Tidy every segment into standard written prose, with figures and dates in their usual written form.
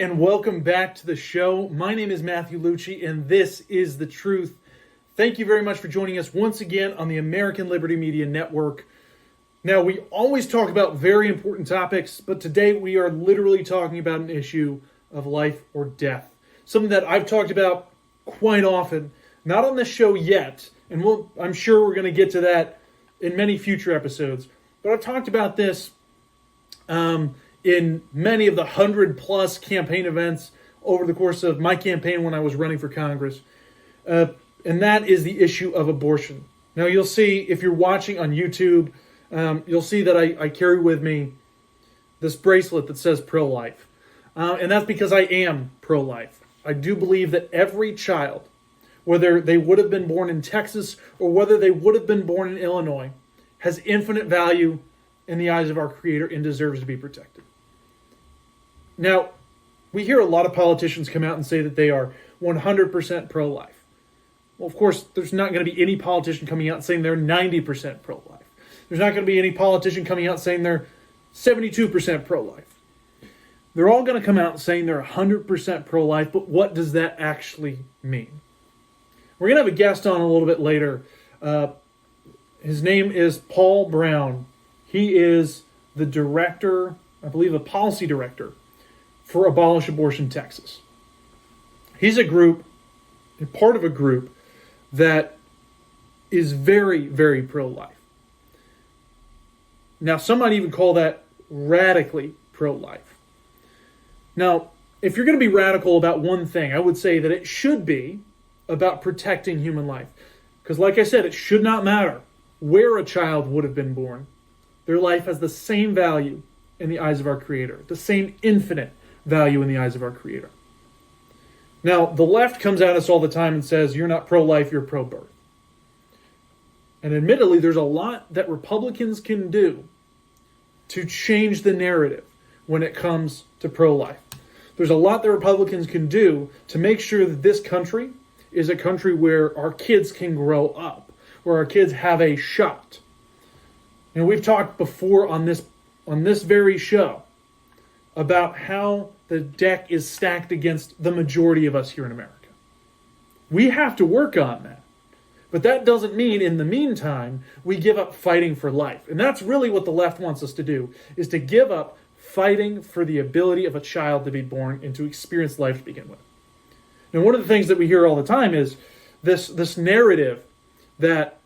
and welcome back to the show. My name is Matthew Lucci, and this is The Truth. Thank you very much for joining us once again on the American Liberty Media Network. Now, we always talk about very important topics, but today we are literally talking about an issue of life or death. Something that I've talked about quite often, not on this show yet, and I'm sure we're going to get to that in many future episodes. But I've talked about this in many of the 100-plus campaign events over the course of my campaign when I was running for Congress. And that is the issue of abortion. Now, you'll see, if you're watching on YouTube, you'll see that I carry with me this bracelet that says pro-life. And that's because I am pro-life. I do believe that every child, whether they would have been born in Texas or whether they would have been born in Illinois, has infinite value in the eyes of our Creator and deserves to be protected. Now, we hear a lot of politicians come out and say that they are 100% pro-life. Well, of course, there's not going to be any politician coming out saying they're 90% pro-life. There's not going to be any politician coming out saying they're 72% pro-life. They're all going to come out saying they're 100% pro-life, but what does that actually mean? We're going to have a guest on a little bit later. His name is Paul Brown. He is the director, I believe the policy director, for Abolish Abortion Texas. He's part of a group that is very, very pro-life. Now, some might even call that radically pro-life. Now, if you're going to be radical about one thing, I would say that it should be about protecting human life. Because like I said, it should not matter where a child would have been born. Their life has the same value in the eyes of our Creator, the same infinite value in the eyes of our Creator. Now, the left comes at us all the time and says, you're not pro-life, you're pro-birth. And admittedly, there's a lot that Republicans can do to change the narrative when it comes to pro-life. There's a lot that Republicans can do to make sure that this country is a country where our kids can grow up, where our kids have a shot. And we've talked before on this very show about how the deck is stacked against the majority of us here in America. We have to work on that. But that doesn't mean, in the meantime, we give up fighting for life. And that's really what the left wants us to do, is to give up fighting for the ability of a child to be born and to experience life to begin with. Now, one of the things that we hear all the time is this narrative that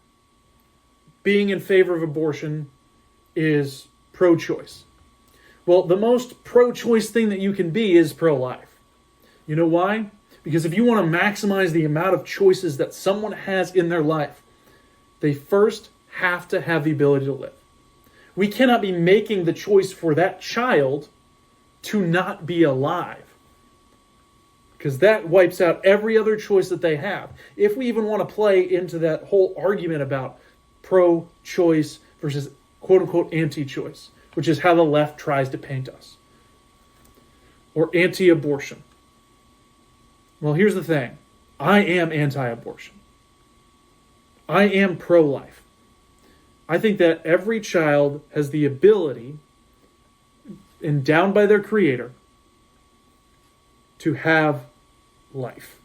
being in favor of abortion is pro-choice. Well, the most pro-choice thing that you can be is pro-life. You know why? Because if you want to maximize the amount of choices that someone has in their life, they first have to have the ability to live. We cannot be making the choice for that child to not be alive, because that wipes out every other choice that they have. If we even want to play into that whole argument about pro-choice versus quote-unquote anti-choice, which is how the left tries to paint us, or anti-abortion. Well, here's the thing. I am anti-abortion. I am pro-life. I think that every child has the ability, endowed by their Creator, to have life.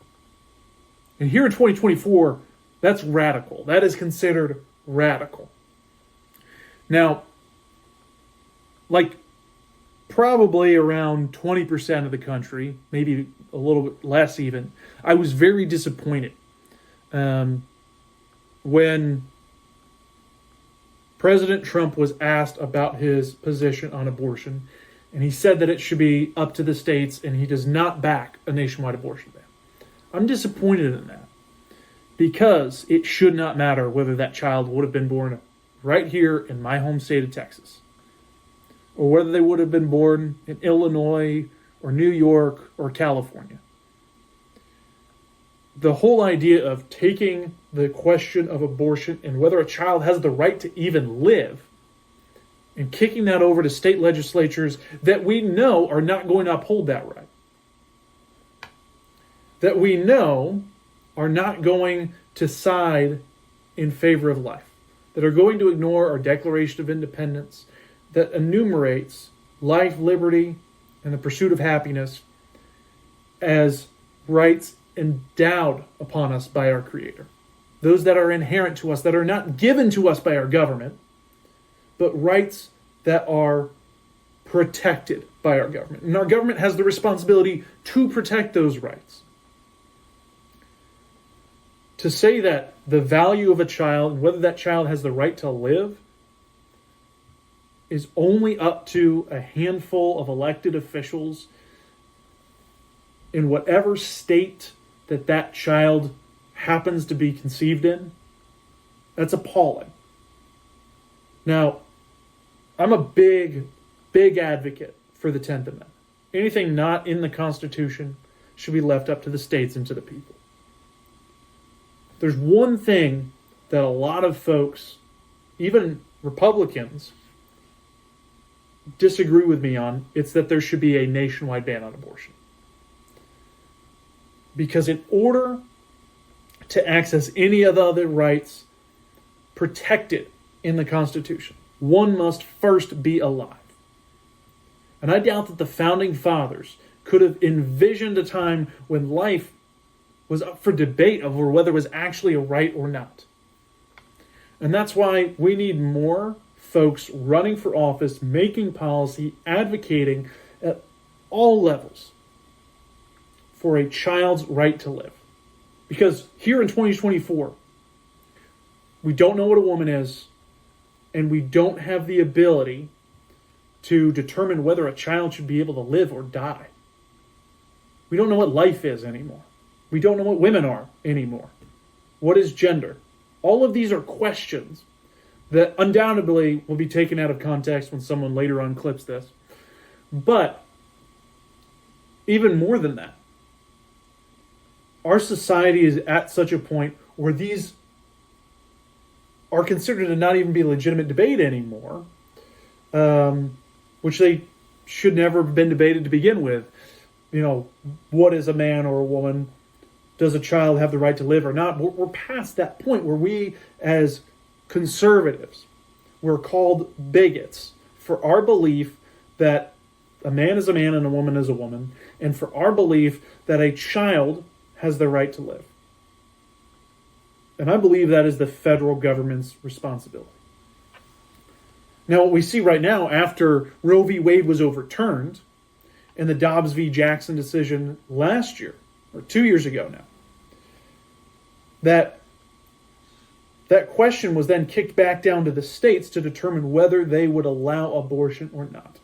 And here in 2024, that's radical. That is considered radical. Now, like probably around 20% of the country, maybe a little bit less even, I was very disappointed when President Trump was asked about his position on abortion, and he said that it should be up to the states, and he does not back a nationwide abortion ban. I'm disappointed in that, because it should not matter whether that child would have been born right here in my home state of Texas, or whether they would have been born in Illinois or New York or California. The whole idea of taking the question of abortion and whether a child has the right to even live and kicking that over to state legislatures that we know are not going to uphold that right, that we know are not going to side in favor of life, that are going to ignore our Declaration of Independence that enumerates life, liberty, and the pursuit of happiness as rights endowed upon us by our Creator. Those that are inherent to us, that are not given to us by our government, but rights that are protected by our government. And our government has the responsibility to protect those rights. To say that the value of a child, and whether that child has the right to live, is only up to a handful of elected officials in whatever state that that child happens to be conceived in, that's appalling. Now, I'm a big advocate for the 10th Amendment. Anything not in the Constitution should be left up to the states and to the people. There's one thing that a lot of folks, even Republicans, disagree with me on. It's that there should be a nationwide ban on abortion. Because in order to access any of the other rights protected in the Constitution, one must first be alive. And I doubt that the Founding Fathers could have envisioned a time when life was up for debate over whether it was actually a right or not. And that's why we need more folks running for office, making policy, advocating at all levels for a child's right to live. Because here in 2024, we don't know what a woman is, and we don't have the ability to determine whether a child should be able to live or die. We don't know what life is anymore. We don't know what women are anymore. What is gender? All of these are questions that undoubtedly will be taken out of context when someone later on clips this. But even more than that, our society is at such a point where these are considered to not even be a legitimate debate anymore, which they should never have been debated to begin with. You know, what is a man or a woman? Does a child have the right to live or not? We're past that point where we, as conservatives, we're called bigots for our belief that a man is a man and a woman is a woman, and for our belief that a child has the right to live. And I believe that is the federal government's responsibility. Now, what we see right now, after Roe v. Wade was overturned in the Dobbs v. Jackson decision last year, or 2 years ago now, that question was then kicked back down to the states to determine whether they would allow abortion or not,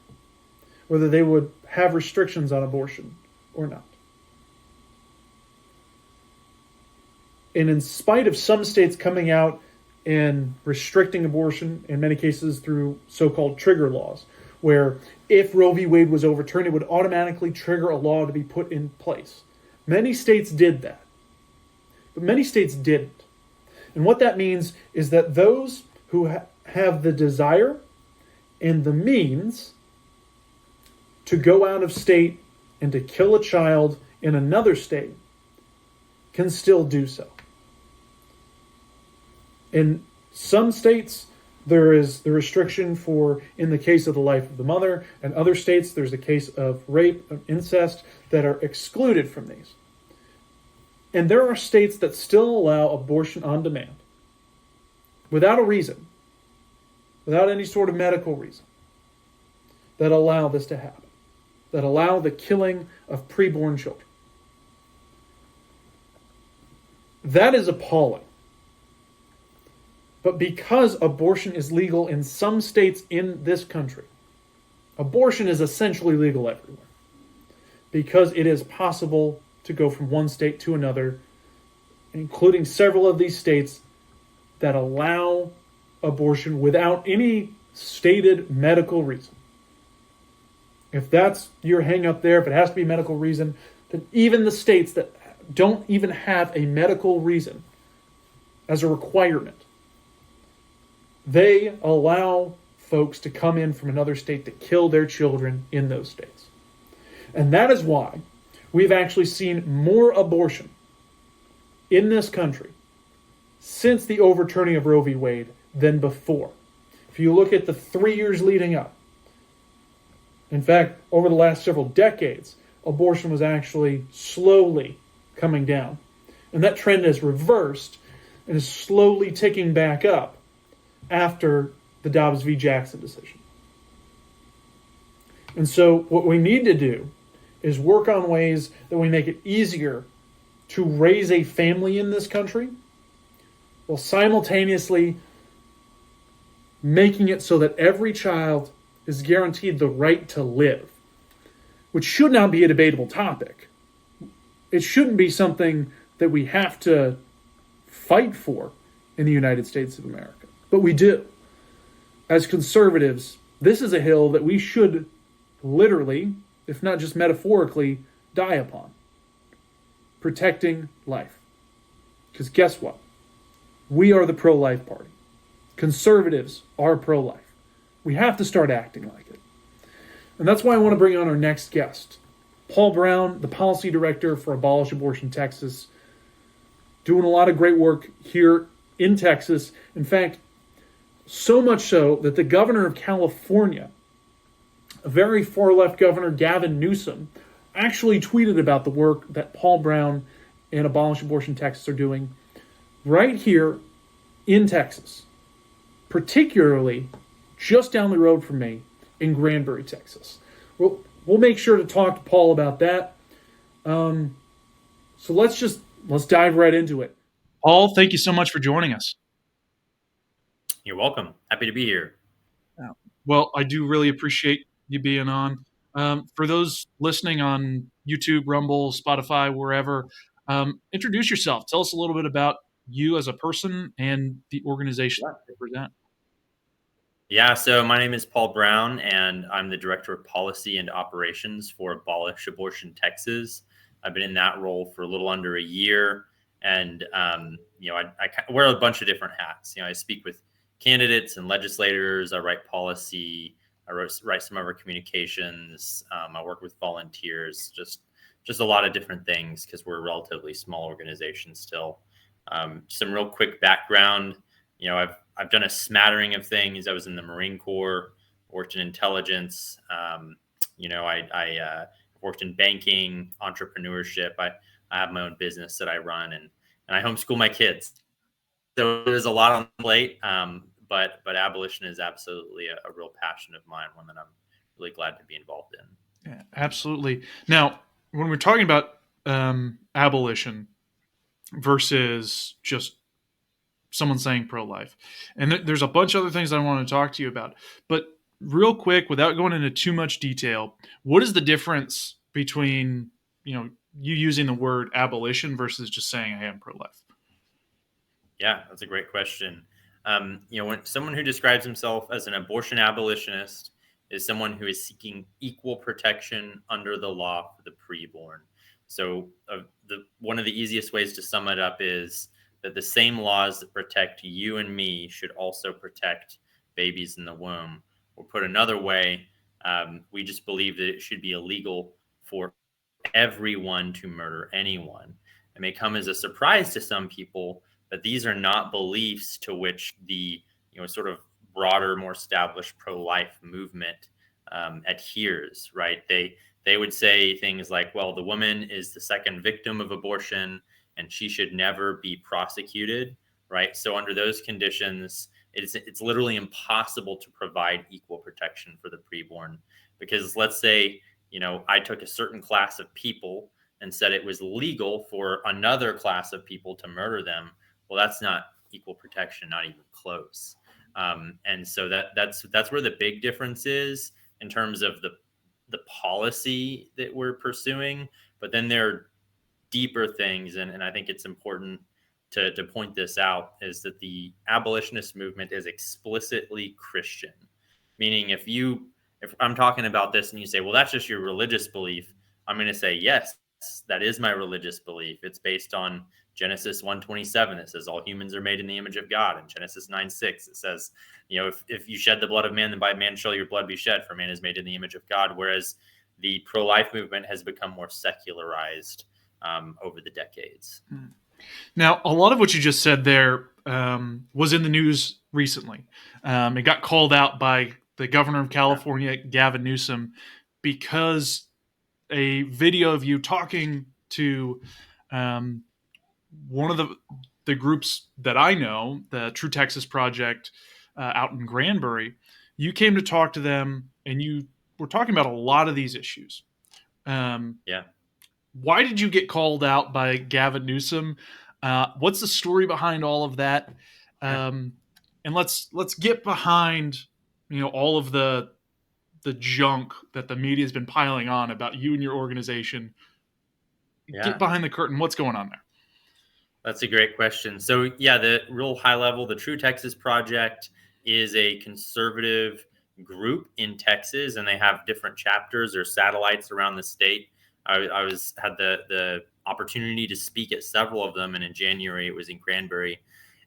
whether they would have restrictions on abortion or not. And in spite of some states coming out and restricting abortion, in many cases through so-called trigger laws, where if Roe v. Wade was overturned, it would automatically trigger a law to be put in place. Many states did that, but many states didn't. And what that means is that those who have the desire and the means to go out of state and to kill a child in another state can still do so. In some states, there is the restriction for, in the case of the life of the mother, and other states, there's a case of rape, of incest, that are excluded from these. And there are states that still allow abortion on demand, without a reason, without any sort of medical reason, that allow this to happen, that allow the killing of preborn children. That is appalling. But because abortion is legal in some states in this country, abortion is essentially legal everywhere. Because it is possible to go from one state to another, including several of these states that allow abortion without any stated medical reason. If that's your hang up there, if it has to be medical reason, then even the states that don't even have a medical reason as a requirement, they allow folks to come in from another state to kill their children in those states. And that is why we've actually seen more abortion in this country since the overturning of Roe v. Wade than before. If you look at the 3 years leading up, in fact, over the last several decades, abortion was actually slowly coming down. And that trend has reversed and is slowly ticking back up after the Dobbs v. Jackson decision. And so what we need to do is work on ways that we make it easier to raise a family in this country while simultaneously making it so that every child is guaranteed the right to live, which should not be a debatable topic. It shouldn't be something that we have to fight for in the United States of America. But we do. As conservatives, this is a hill that we should literally, if not just metaphorically, die upon. Protecting life. Because guess what? We are the pro-life party. Conservatives are pro-life. We have to start acting like it. And that's why I want to bring on our next guest. Paul Brown, the policy director for Abolish Abortion Texas, doing a lot of great work here in Texas. In fact, so much so that the governor of California, a very far-left governor, Gavin Newsom, actually tweeted about the work that Paul Brown and Abolish Abortion Texas are doing right here in Texas, particularly just down the road from me in Granbury, Texas. We'll make sure to talk to Paul about that. So let's dive right into it. Paul, thank you so much for joining us. You're welcome. Happy to be here. Well, I do really appreciate you being on. For those listening on YouTube, Rumble, Spotify, wherever, introduce yourself. Tell us a little bit about you as a person and the organization you represent. Yeah, so my name is Paul Brown, and I'm the Director of Policy and Operations for Abolish Abortion Texas. I've been in that role for a little under a year, and I wear a bunch of different hats. I speak with candidates and legislators. I write policy. I write some of our communications. I work with volunteers. Just a lot of different things because we're a relatively small organization still. Some real quick background. I've done a smattering of things. I was in the Marine Corps, worked in intelligence. I worked in banking, entrepreneurship. I have my own business that I run, and I homeschool my kids. So there's a lot on the plate. But abolition is absolutely a real passion of mine, one that I'm really glad to be involved in. Yeah, absolutely. Now, when we're talking about abolition versus just someone saying pro-life, and there's a bunch of other things I want to talk to you about, but real quick, without going into too much detail, what is the difference between you using the word abolition versus just saying I am pro-life? Yeah, that's a great question. When someone who describes himself as an abortion abolitionist is someone who is seeking equal protection under the law for the preborn. So one of the easiest ways to sum it up is that the same laws that protect you and me should also protect babies in the womb. Or put another way, we just believe that it should be illegal for everyone to murder anyone. It may come as a surprise to some people, but these are not beliefs to which the sort of broader, more established pro-life movement adheres. Right? They would say things like, "Well, the woman is the second victim of abortion, and she should never be prosecuted." Right? So under those conditions, it's literally impossible to provide equal protection for the preborn, because let's say I took a certain class of people and said it was legal for another class of people to murder them. Well, that's not equal protection, not even close. And so that's where the big difference is in terms of the policy that we're pursuing. But then there are deeper things, and I think it's important to point this out, is that the abolitionist movement is explicitly Christian. Meaning if I'm talking about this and you say, well, that's just your religious belief, I'm going to say, yes, that is my religious belief. It's based on Genesis 1:27. It says all humans are made in the image of God. And Genesis 9:6, it says, if you shed the blood of man, then by man shall your blood be shed, for man is made in the image of God. Whereas the pro-life movement has become more secularized over the decades. Now, a lot of what you just said there was in the news recently. It got called out by the governor of California, Gavin Newsom, because a video of you talking to um, one of the groups that I know, the True Texas Project out in Granbury. You came to talk to them, and you were talking about a lot of these issues. Um, Yeah. why did you get called out by Gavin Newsom? What's the story behind all of that? Um, and let's get behind all of the junk that the media has been piling on about you and your organization. Get Yeah. behind the curtain. What's going on there? That's a great question. So, yeah, the real high level, the True Texas Project is a conservative group in Texas, and they have different chapters or satellites around the state. I was had the opportunity to speak at several of them, and in January it was in Cranberry,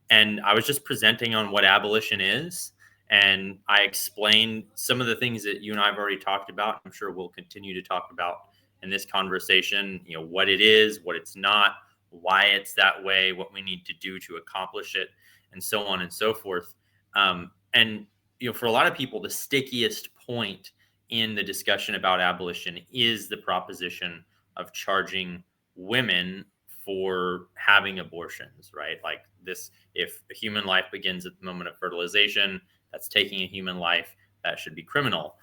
and I was just presenting on what abolition is, and I explained some of the things that you and I have already talked about. I'm sure we'll continue to talk about in this conversation. What it is, what it's not, why it's that way, what we need to do to accomplish it, and so on and so forth. And for a lot of people, the stickiest point in the discussion about abolition is the proposition of charging women for having abortions, right? Like this, if a human life begins at the moment of fertilization, that's taking a human life, that should be criminal.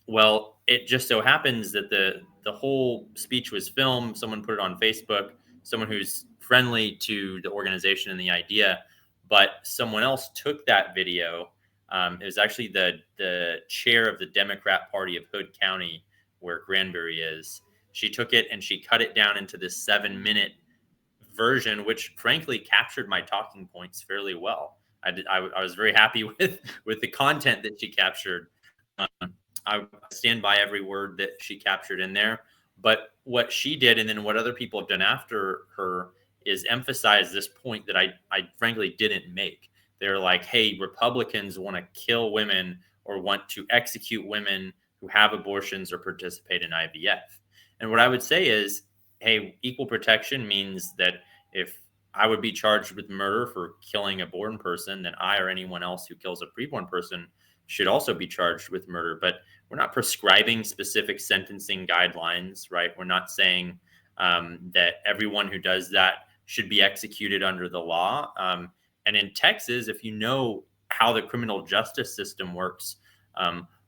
Well, it just so happens that the whole speech was filmed. Someone put it on Facebook, someone who's friendly to the organization and the idea, but someone else took that video. It was actually the chair of the Democrat Party of Hood County, where Granbury is. She took it and she cut it down into this 7-minute version, which frankly captured my talking points fairly well. I was very happy with the content that she captured. I stand by every word that she captured in there. But what she did, and then what other people have done after her, is emphasize this point that I frankly didn't make. They're like, hey, Republicans want to kill women or want to execute women who have abortions or participate in IVF. And what I would say is, hey, equal protection means that if I would be charged with murder for killing a born person, then I or anyone else who kills a preborn person should also be charged with murder. But we're not prescribing specific sentencing guidelines, right? We're not saying that everyone who does that should be executed under the law. And in Texas, if you know how the criminal justice system works,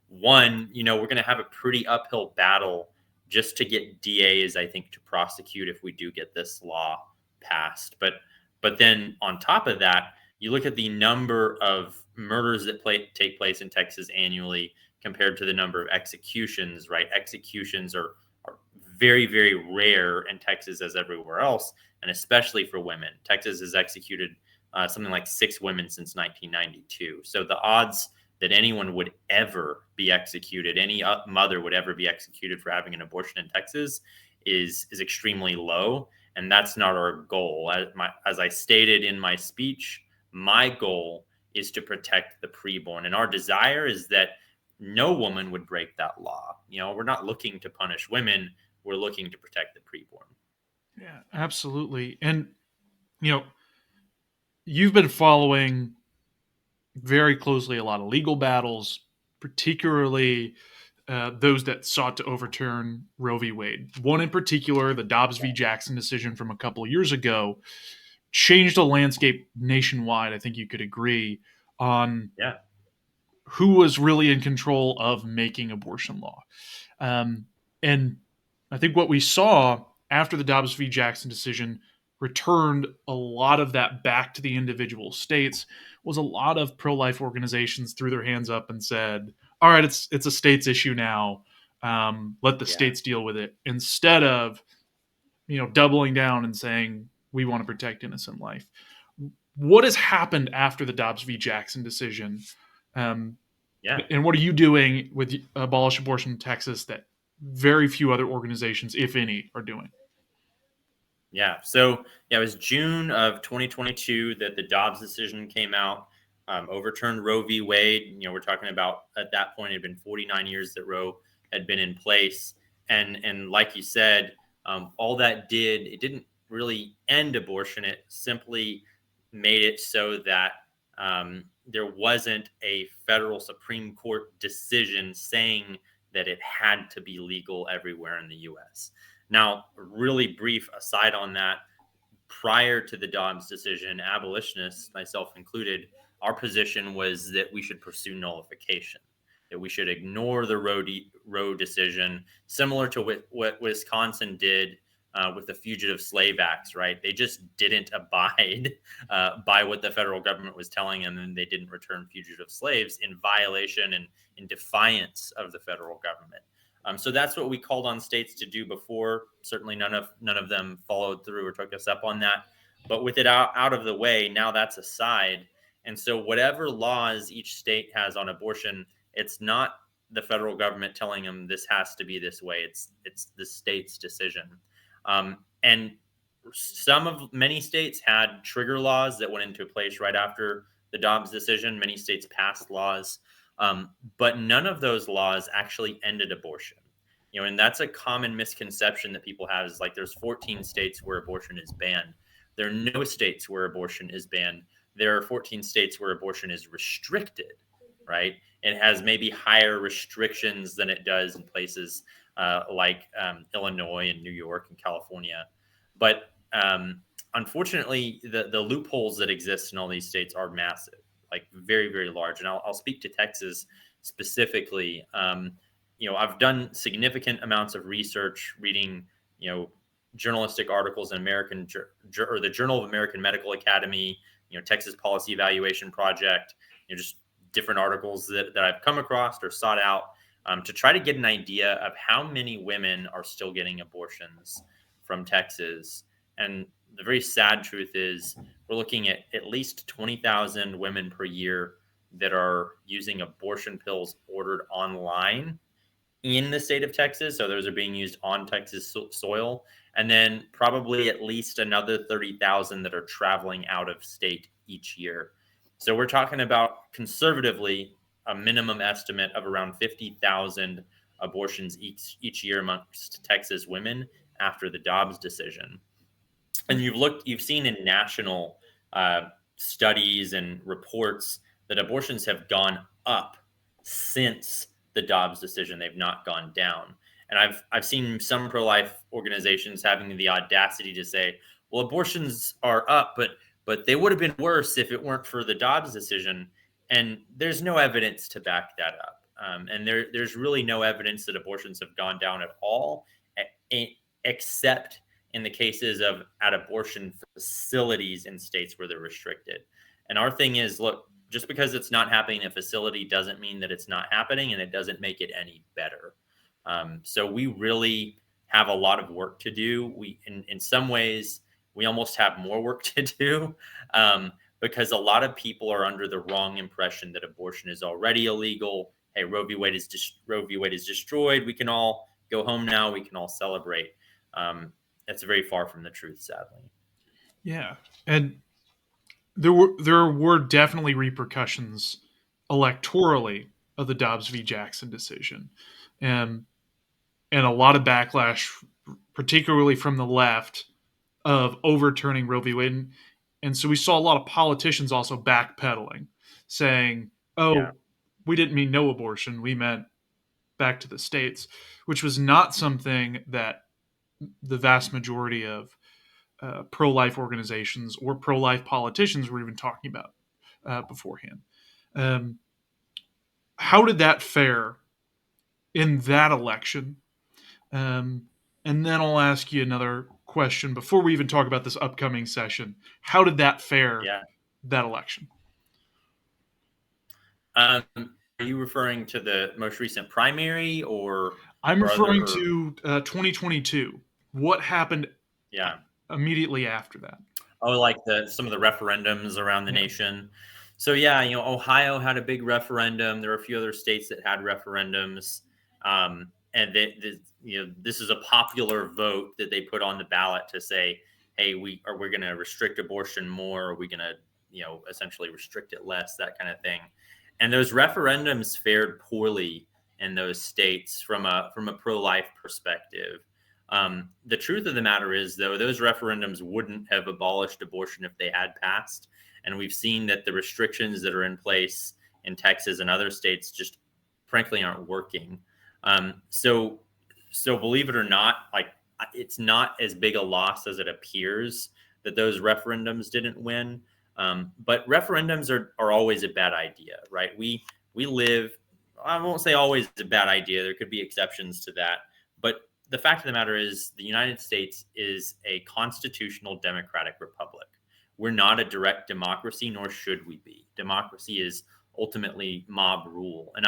one, we're going to have a pretty uphill battle just to get DAs, I think, to prosecute if we do get this law passed. But then on top of that, you look at the number of murders that take place in Texas annually compared to the number of executions, right? Executions are very, very rare in Texas as everywhere else, and especially for women. Texas has executed something like 6 women since 1992. So the odds that anyone would ever be executed, any mother would ever be executed for having an abortion in Texas is extremely low. And that's not our goal. As I stated in my speech, my goal is to protect the preborn. And our desire is that no woman would break that law. We're not looking to punish women. We're looking to protect the preborn. Yeah, absolutely. And, you know, you've been following very closely a lot of legal battles, particularly those that sought to overturn Roe v. Wade. One in particular, the Dobbs v. Jackson decision from a couple of years ago, changed the landscape nationwide. I think you could agree on Yeah. who was really in control of making abortion law. And I think what we saw after the Dobbs v. Jackson decision returned a lot of that back to the individual states was a lot of pro-life organizations threw their hands up and said, all right, it's a state's issue now. Let the Yeah. states deal with it, instead of doubling down and saying we want to protect innocent life. What has happened after the Dobbs v. Jackson decision? Um, Yeah. and what are you doing with Abolish Abortion Texas that very few other organizations, if any, are doing? Yeah. So, yeah, it was June of 2022 that the Dobbs decision came out, overturned Roe v. Wade. We're talking about at that point, it had been 49 years that Roe had been in place. And like you said, all that it didn't really end abortion. It simply made it so that there wasn't a federal Supreme Court decision saying that it had to be legal everywhere in the US. Now, really brief aside on that, prior to the Dobbs decision, abolitionists, myself included, our position was that we should pursue nullification, that we should ignore the Roe decision, similar to what Wisconsin did with the Fugitive Slave Acts, right? They just didn't abide by what the federal government was telling them, and they didn't return fugitive slaves in violation and in defiance of the federal government. So that's what we called on states to do before. Certainly, none of them followed through or took us up on that. But with it out of the way, now that's aside. And so, whatever laws each state has on abortion, it's not the federal government telling them this has to be this way. It's the state's decision. And many states had trigger laws that went into place right after the Dobbs decision. Many states passed laws. But none of those laws actually ended abortion. And that's a common misconception that people have, is like there's 14 states where abortion is banned. There are no states where abortion is banned. There are 14 states where abortion is restricted, right? It has maybe higher restrictions than it does in places like Illinois and New York and California. But unfortunately, the loopholes that exist in all these states are massive, like very, very large. And I'll speak to Texas specifically. I've done significant amounts of research, reading, journalistic articles in or the Journal of American Medical Academy, Texas Policy Evaluation Project, just different articles that I've come across or sought out to try to get an idea of how many women are still getting abortions from Texas. And the very sad truth is we're looking at least 20,000 women per year that are using abortion pills ordered online in the state of Texas. So those are being used on Texas soil. And then probably at least another 30,000 that are traveling out of state each year. So we're talking about, conservatively, a minimum estimate of around 50,000 abortions each year amongst Texas women after the Dobbs decision. And you've seen in national studies and reports that abortions have gone up since the Dobbs decision. They've not gone down. And I've seen some pro-life organizations having the audacity to say, well, abortions are up, but they would have been worse if it weren't for the Dobbs decision. And there's no evidence to back that up. And there's really no evidence that abortions have gone down at all, except in the cases of at abortion facilities in states where they're restricted. And our thing is, look, just because it's not happening in a facility doesn't mean that it's not happening, and it doesn't make it any better. So we really have a lot of work to do. In some ways, we almost have more work to do because a lot of people are under the wrong impression that abortion is already illegal. Hey, Roe v. Wade is destroyed. We can all go home now. We can all celebrate. That's very far from the truth, sadly. Yeah, and there were definitely repercussions electorally of the Dobbs v. Jackson decision, and a lot of backlash, particularly from the left, of overturning Roe v. Wade. And so we saw a lot of politicians also backpedaling, saying, "Oh, Yeah. we didn't mean no abortion; we meant back to the states," which was not something that the vast majority of pro-life organizations or pro-life politicians were even talking about beforehand. How did that fare in that election? And then I'll ask you another question before we even talk about this upcoming session. How did that fare, that election? Are you referring to the most recent primary or? I'm referring to 2022. What happened immediately after that? Oh, like some of the referendums around the nation. So Ohio had a big referendum. There were a few other states that had referendums. And this is a popular vote that they put on the ballot to say, hey, we're going to restrict abortion more? Are we going to, essentially restrict it less, that kind of thing. And those referendums fared poorly in those states from a pro-life perspective. The truth of the matter is, though, those referendums wouldn't have abolished abortion if they had passed. And we've seen that the restrictions that are in place in Texas and other states just frankly aren't working. So believe it or not, like it's not as big a loss as it appears that those referendums didn't win. But referendums are always a bad idea, right? We live. I won't say always a bad idea. There could be exceptions to that, but the fact of the matter is, the United States is a constitutional democratic republic. We're not a direct democracy, nor should we be. Democracy is ultimately mob rule, and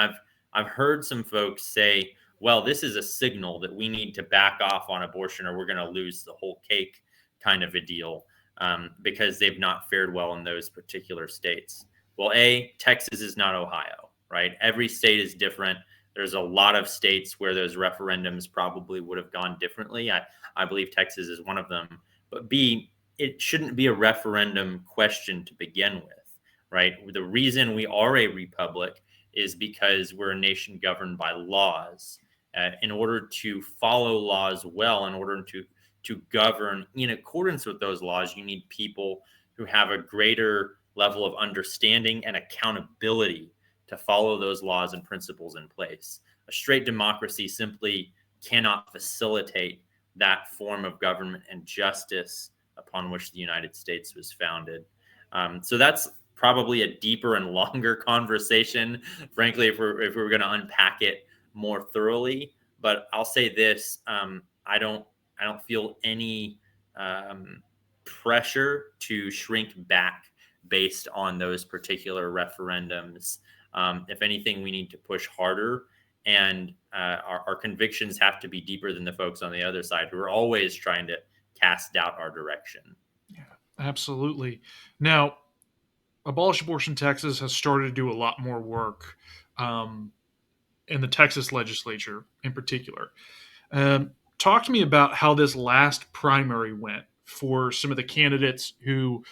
I've heard some folks say, well, this is a signal that we need to back off on abortion or we're going to lose the whole cake kind of a deal, because they've not fared well in those particular states. Well, Texas is not Ohio, right? Every state is different. There's a lot of states where those referendums probably would have gone differently. I believe Texas is one of them. But B, it shouldn't be a referendum question to begin with, right? The reason we are a republic is because we're a nation governed by laws. In order to follow laws well, in order to govern in accordance with those laws, you need people who have a greater level of understanding and accountability to follow those laws and principles in place. A straight democracy simply cannot facilitate that form of government and justice upon which the United States was founded. So that's probably a deeper and longer conversation, frankly, if we're going to unpack it more thoroughly. But I'll say this: I don't feel any pressure to shrink back based on those particular referendums. If anything, we need to push harder, and our convictions have to be deeper than the folks on the other side who are always trying to cast doubt our direction. Yeah, absolutely. Now, Abolish Abortion Texas has started to do a lot more work in the Texas legislature in particular. Talk to me about how this last primary went for some of the candidates who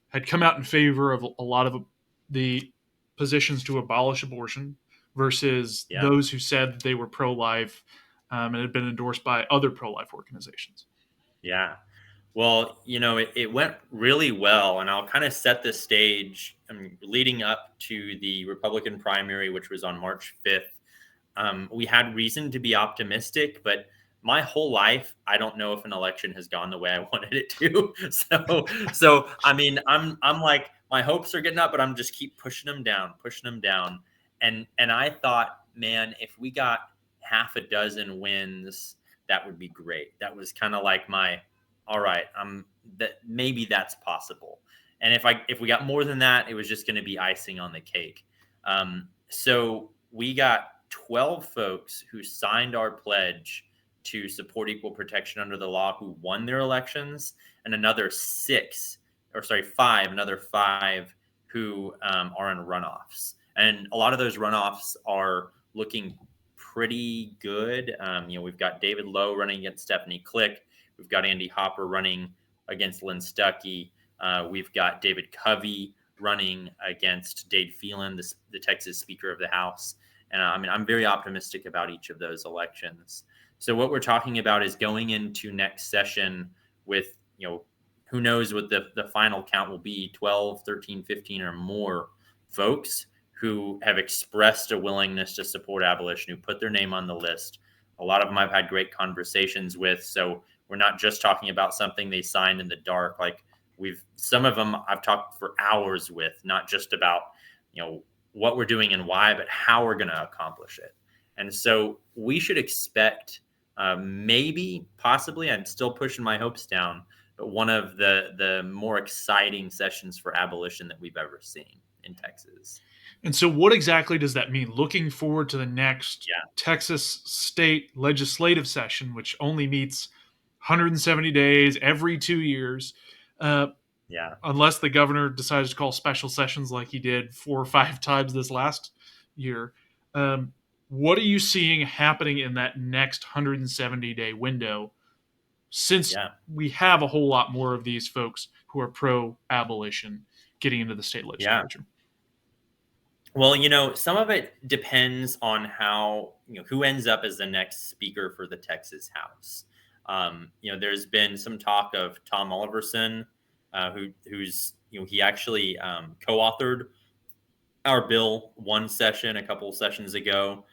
had come out in favor of a lot of the positions to abolish abortion versus Yeah. those who said they were pro-life and had been endorsed by other pro-life organizations. Yeah. Well, it went really well, and I'll kind of set the stage. Leading up to the Republican primary, which was on March 5th, we had reason to be optimistic, but my whole life, I don't know if an election has gone the way I wanted it to. So I mean, I'm like, my hopes are getting up, but I'm just keep pushing them down. And I thought, man, if we got half a dozen wins, that would be great. That was kind of like all right, that maybe that's possible. And if we got more than that, it was just going to be icing on the cake. So we got 12 folks who signed our pledge to support equal protection under the law who won their elections, and another five who are in runoffs. And a lot of those runoffs are looking pretty good. We've got David Lowe running against Stephanie Click. We've got Andy Hopper running against Lynn Stuckey. We've got David Covey running against Dade Phelan, the Texas Speaker of the House. And I'm very optimistic about each of those elections. So what we're talking about is going into next session with, who knows what the final count will be, 12, 13, 15 or more folks who have expressed a willingness to support abolition, who put their name on the list. A lot of them I've had great conversations with. So we're not just talking about something they signed in the dark. Like some of them I've talked for hours with, not just about, what we're doing and why, but how we're going to accomplish it. And so we should expect maybe, possibly, I'm still pushing my hopes down, but one of the more exciting sessions for abolition that we've ever seen in Texas. And so what exactly does that mean? Looking forward to the next Texas state legislative session, which only meets 170 days every 2 years. Unless the governor decides to call special sessions like he did 4 or 5 times this last year. What are you seeing happening in that next 170-day window, since we have a whole lot more of these folks who are pro-abolition getting into the state legislature? Well, some of it depends on how, who ends up as the next speaker for the Texas House. There's been some talk of Tom Oliverson, who's he actually co-authored our bill one session a couple of sessions ago.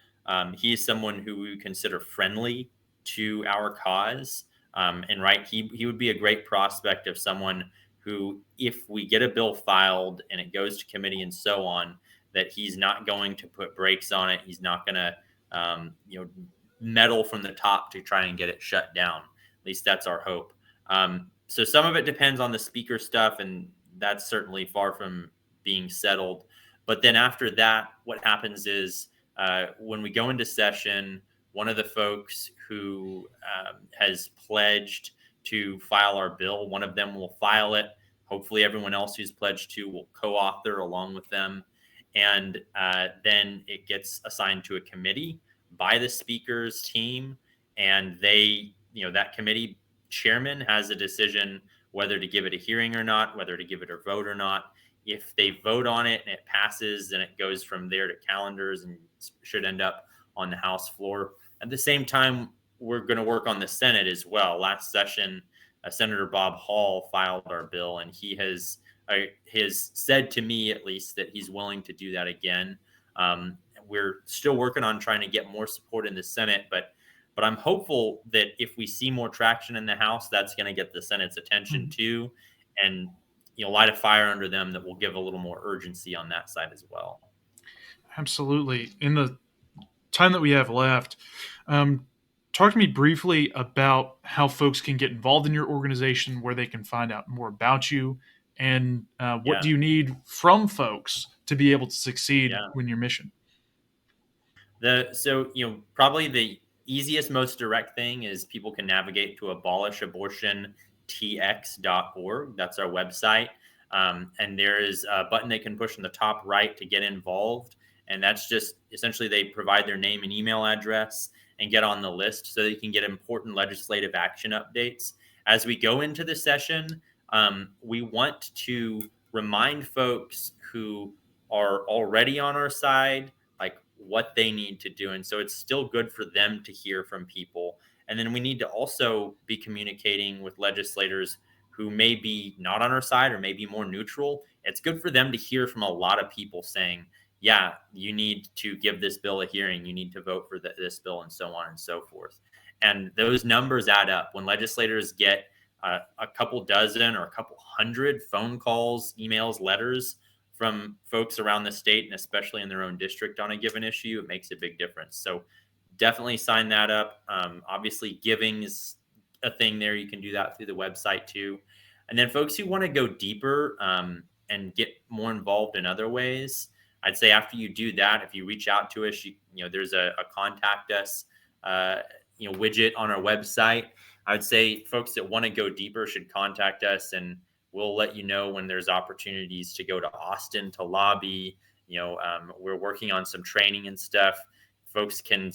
He is someone who we consider friendly to our cause. And right, he would be a great prospect of someone who, if we get a bill filed and it goes to committee and so on, that he's not going to put brakes on it. He's not going to, meddle from the top to try and get it shut down. At least that's our hope. So some of it depends on the speaker stuff, and that's certainly far from being settled. But then after that, what happens is when we go into session, one of the folks who has pledged to file our bill, one of them will file it. Hopefully, everyone else who's pledged to will co-author along with them. And then it gets assigned to a committee by the speaker's team. And they, that committee chairman has a decision whether to give it a hearing or not, whether to give it a vote or not. If they vote on it and it passes, then it goes from there to calendars and should end up on the House floor. At the same time, we're going to work on the Senate as well. Last session, Senator Bob Hall filed our bill, and he has said to me, at least, that he's willing to do that again. We're still working on trying to get more support in the Senate, but I'm hopeful that if we see more traction in the House, that's going to get the Senate's attention too, and light a fire under them that will give a little more urgency on that side as well. Absolutely. In the time that we have left, talk to me briefly about how folks can get involved in your organization, where they can find out more about you, and what do you need from folks to be able to succeed in your mission? Probably the easiest, most direct thing is people can navigate to abolishabortiontx.org. That's our website. And there is a button they can push in the top right to get involved. And that's just essentially they provide their name and email address and get on the list so that you can get important legislative action updates. As we go into the session, we want to remind folks who are already on our side, like what they need to do. And so it's still good for them to hear from people. And then we need to also be communicating with legislators who may be not on our side or maybe more neutral. It's good for them to hear from a lot of people saying, yeah, you need to give this bill a hearing. You need to vote for this bill, and so on and so forth. And those numbers add up. When legislators get a couple dozen or a couple hundred phone calls, emails, letters from folks around the state, and especially in their own district on a given issue, it makes a big difference. So definitely sign that up. Obviously, giving is a thing there. You can do that through the website too. And then folks who want to go deeper and get more involved in other ways, I'd say after you do that, if you reach out to us, there's a contact us widget on our website. I would say folks that want to go deeper should contact us, and we'll let you know when there's opportunities to go to Austin to lobby. We're working on some training and stuff. Folks can,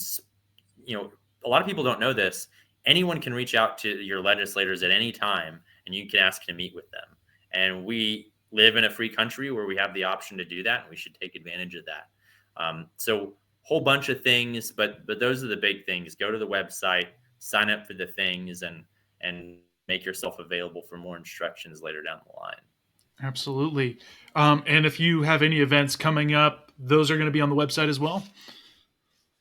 a lot of people don't know this. Anyone can reach out to your legislators at any time, and you can ask to meet with them. And we live in a free country where we have the option to do that, and we should take advantage of that. So whole bunch of things, but those are the big things. Go to the website, sign up for the things, and make yourself available for more instructions later down the line. Absolutely. And if you have any events coming up, those are going to be on the website as well?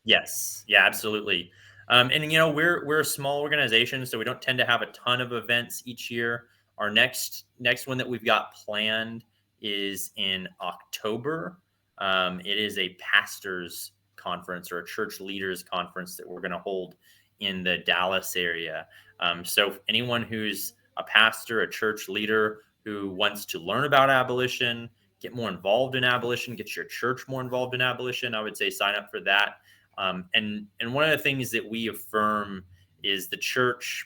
Yes. Yeah, absolutely. And we're a small organization, so we don't tend to have a ton of events each year. Our next one that we've got planned is in October. It is a pastors conference or a church leaders conference that we're going to hold in the Dallas area. So anyone who's a pastor, a church leader who wants to learn about abolition, get more involved in abolition, get your church more involved in abolition, I would say sign up for that. And one of the things that we affirm is the church,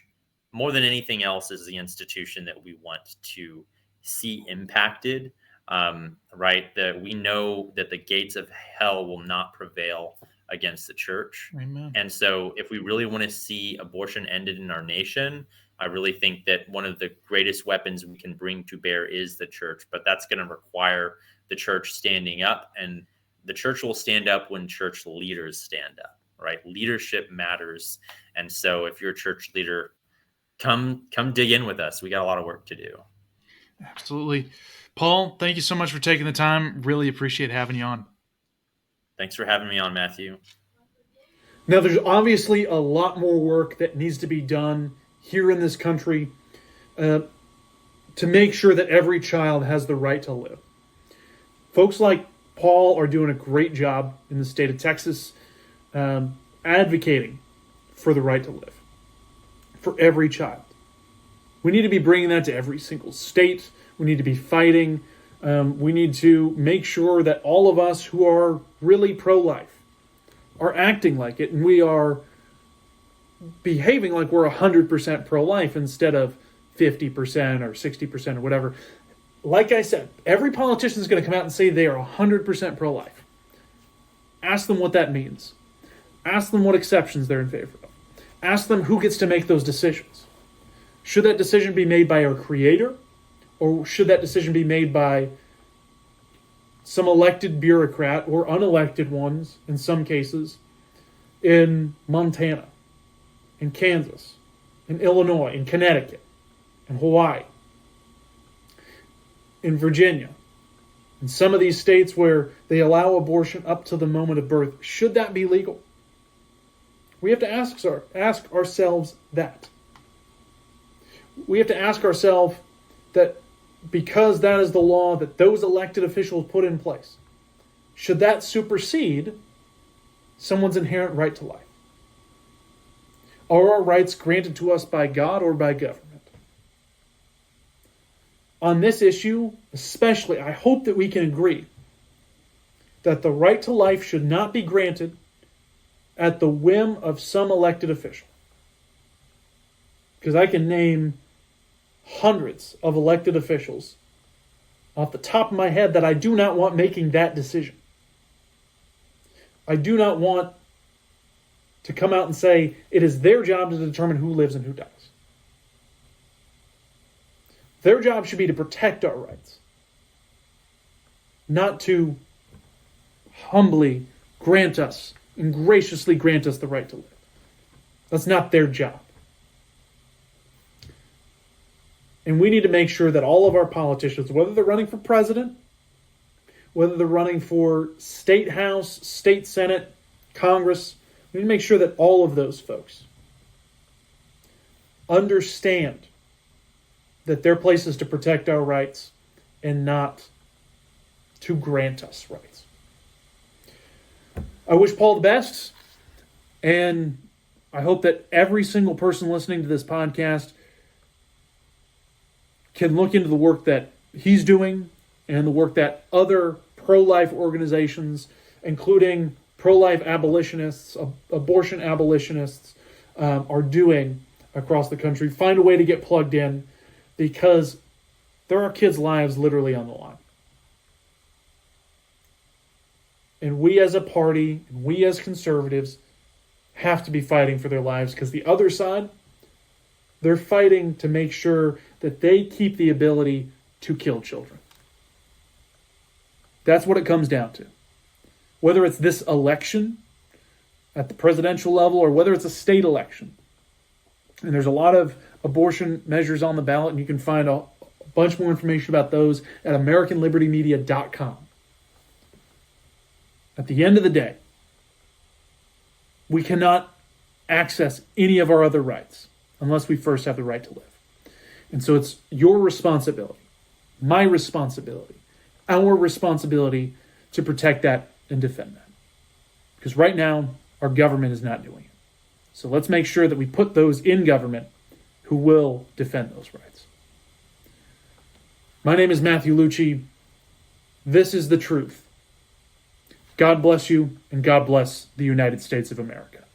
more than anything else, is the institution that we want to see impacted. Right? That we know that the gates of hell will not prevail against the church. Amen. And so if we really want to see abortion ended in our nation, I really think that one of the greatest weapons we can bring to bear is the church, but that's going to require the church standing up, and the church will stand up when church leaders stand up, right? Leadership matters. And so if you're a church leader, come dig in with us. We got a lot of work to do. Absolutely. Paul, thank you so much for taking the time. Really appreciate having you on. Thanks for having me on, Matthew. Now, there's obviously a lot more work that needs to be done here in this country to make sure that every child has the right to live. Folks like Paul are doing a great job in the state of Texas advocating for the right to live for every child. We need to be bringing that to every single state. We need to be fighting. We need to make sure that all of us who are really pro-life are acting like it, and we are behaving like we're 100% pro-life instead of 50% or 60% or whatever. Like I said, every politician is going to come out and say they are 100% pro-life. Ask them what that means. Ask them what exceptions they're in favor of. Ask them who gets to make those decisions. Should that decision be made by our creator, or should that decision be made by some elected bureaucrat or unelected ones, in some cases, in Montana, in Kansas, in Illinois, in Connecticut, in Hawaii, in Virginia, in some of these states where they allow abortion up to the moment of birth? Should that be legal? We have to ask ourselves that. We have to ask ourselves that, because that is the law that those elected officials put in place, should that supersede someone's inherent right to life? Are our rights granted to us by God or by government? On this issue, especially, I hope that we can agree that the right to life should not be granted at the whim of some elected official. Because I can name hundreds of elected officials off the top of my head that I do not want making that decision. I do not want to come out and say it is their job to determine who lives and who dies. Their job should be to protect our rights, not to humbly grant us and graciously grant us the right to live. That's not their job. And we need to make sure that all of our politicians, whether they're running for president, whether they're running for state house, state senate, Congress, we need to make sure that all of those folks understand that their place is to protect our rights and not to grant us rights. I wish Paul the best, and I hope that every single person listening to this podcast can look into the work that he's doing and the work that other pro-life organizations, including pro-life abolitionists, abortion abolitionists, are doing across the country. Find a way to get plugged in, because there are kids' lives literally on the line. And we as a party, and we as conservatives, have to be fighting for their lives, because the other side, they're fighting to make sure that they keep the ability to kill children. That's what it comes down to. Whether it's this election at the presidential level or whether it's a state election. And there's a lot of abortion measures on the ballot, and you can find a bunch more information about those at AmericanLibertyMedia.com. At the end of the day, we cannot access any of our other rights unless we first have the right to live. And so it's your responsibility, my responsibility, our responsibility to protect that and defend that. Because right now, our government is not doing it. So let's make sure that we put those in government who will defend those rights. My name is Matthew Lucci. This is the truth. God bless you, and God bless the United States of America.